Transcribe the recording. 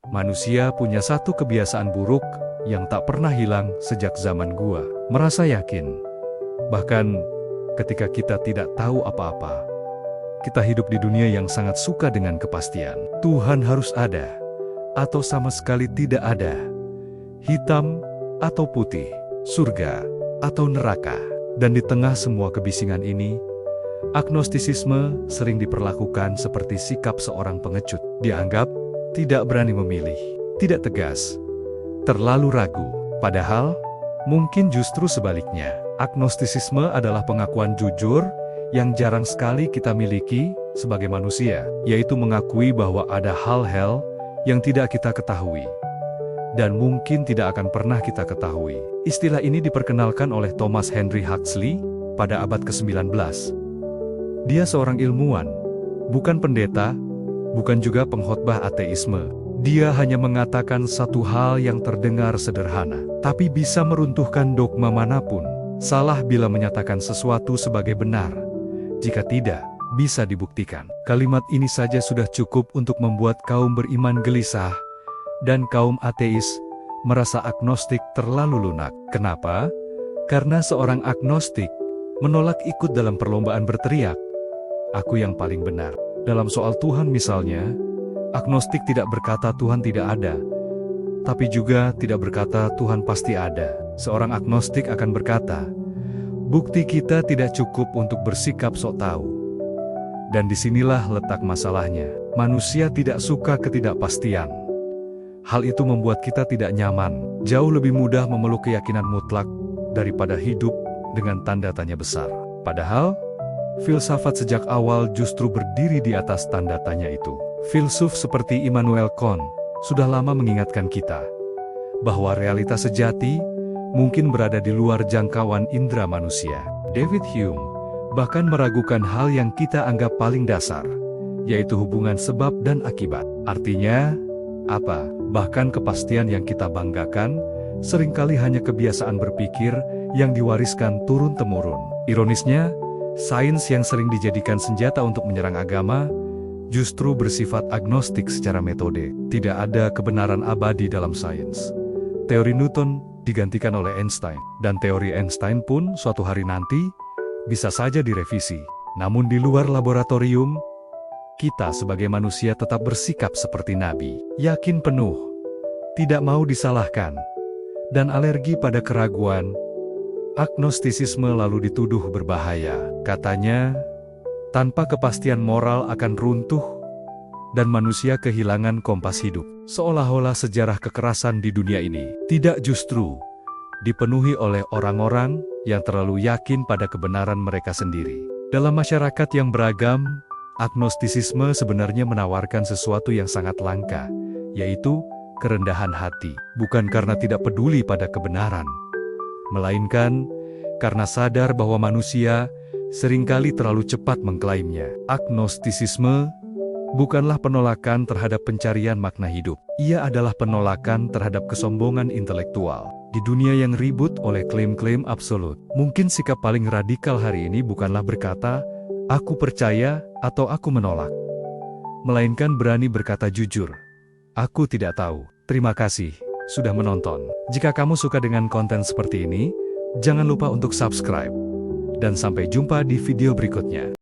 Manusia punya satu kebiasaan buruk yang tak pernah hilang sejak zaman gua. Merasa yakin. Bahkan ketika kita tidak tahu apa-apa. Kita hidup di dunia yang sangat suka dengan kepastian. Tuhan harus ada, atau sama sekali tidak ada. Hitam atau putih, surga atau neraka. Dan di tengah semua kebisingan ini, agnostisisme sering diperlakukan seperti sikap seorang pengecut. Dianggap tidak berani memilih, tidak tegas, terlalu ragu. Padahal, mungkin justru sebaliknya. Agnostisisme adalah pengakuan jujur yang jarang sekali kita miliki sebagai manusia, yaitu mengakui bahwa ada hal-hal yang tidak kita ketahui, dan mungkin tidak akan pernah kita ketahui. Istilah ini diperkenalkan oleh Thomas Henry Huxley pada abad ke-19. Dia seorang ilmuwan, bukan pendeta, bukan juga pengkhotbah ateisme. Dia hanya mengatakan satu hal yang terdengar sederhana, tapi bisa meruntuhkan dogma manapun. Salah bila menyatakan sesuatu sebagai benar, jika tidak, bisa dibuktikan. Kalimat ini saja sudah cukup untuk membuat kaum beriman gelisah, dan kaum ateis merasa agnostik terlalu lunak. Kenapa? Karena seorang agnostik menolak ikut dalam perlombaan berteriak, "Aku yang paling benar." Dalam soal Tuhan misalnya, agnostik tidak berkata Tuhan tidak ada, tapi juga tidak berkata Tuhan pasti ada. Seorang agnostik akan berkata, bukti kita tidak cukup untuk bersikap sok tahu. Dan disinilah letak masalahnya. Manusia tidak suka ketidakpastian. Hal itu membuat kita tidak nyaman. Jauh lebih mudah memeluk keyakinan mutlak daripada hidup dengan tanda tanya besar. Padahal, filsafat sejak awal justru berdiri di atas tanda tanya itu. Filsuf seperti Immanuel Kant sudah lama mengingatkan kita bahwa realitas sejati mungkin berada di luar jangkauan indera manusia. David Hume bahkan meragukan hal yang kita anggap paling dasar, yaitu hubungan sebab dan akibat. Artinya, apa? Bahkan kepastian yang kita banggakan seringkali hanya kebiasaan berpikir yang diwariskan turun-temurun. Ironisnya, sains yang sering dijadikan senjata untuk menyerang agama justru bersifat agnostik secara metode. Tidak ada kebenaran abadi dalam sains. Teori Newton digantikan oleh Einstein, dan teori Einstein pun suatu hari nanti bisa saja direvisi. Namun di luar laboratorium, kita sebagai manusia tetap bersikap seperti nabi, yakin penuh, tidak mau disalahkan, dan alergi pada keraguan. Agnostisisme lalu dituduh berbahaya. Katanya, tanpa kepastian moral akan runtuh, dan manusia kehilangan kompas hidup. Seolah-olah sejarah kekerasan di dunia ini tidak justru dipenuhi oleh orang-orang yang terlalu yakin pada kebenaran mereka sendiri. Dalam masyarakat yang beragam, agnostisisme sebenarnya menawarkan sesuatu yang sangat langka, yaitu kerendahan hati. Bukan karena tidak peduli pada kebenaran, melainkan karena sadar bahwa manusia seringkali terlalu cepat mengklaimnya. Agnostisisme bukanlah penolakan terhadap pencarian makna hidup. Ia adalah penolakan terhadap kesombongan intelektual. Di dunia yang ribut oleh klaim-klaim absolut, mungkin sikap paling radikal hari ini bukanlah berkata, "Aku percaya" atau "Aku menolak." Melainkan berani berkata jujur, "Aku tidak tahu." Terima kasih sudah menonton. Jika kamu suka dengan konten seperti ini, jangan lupa untuk subscribe. Dan sampai jumpa di video berikutnya.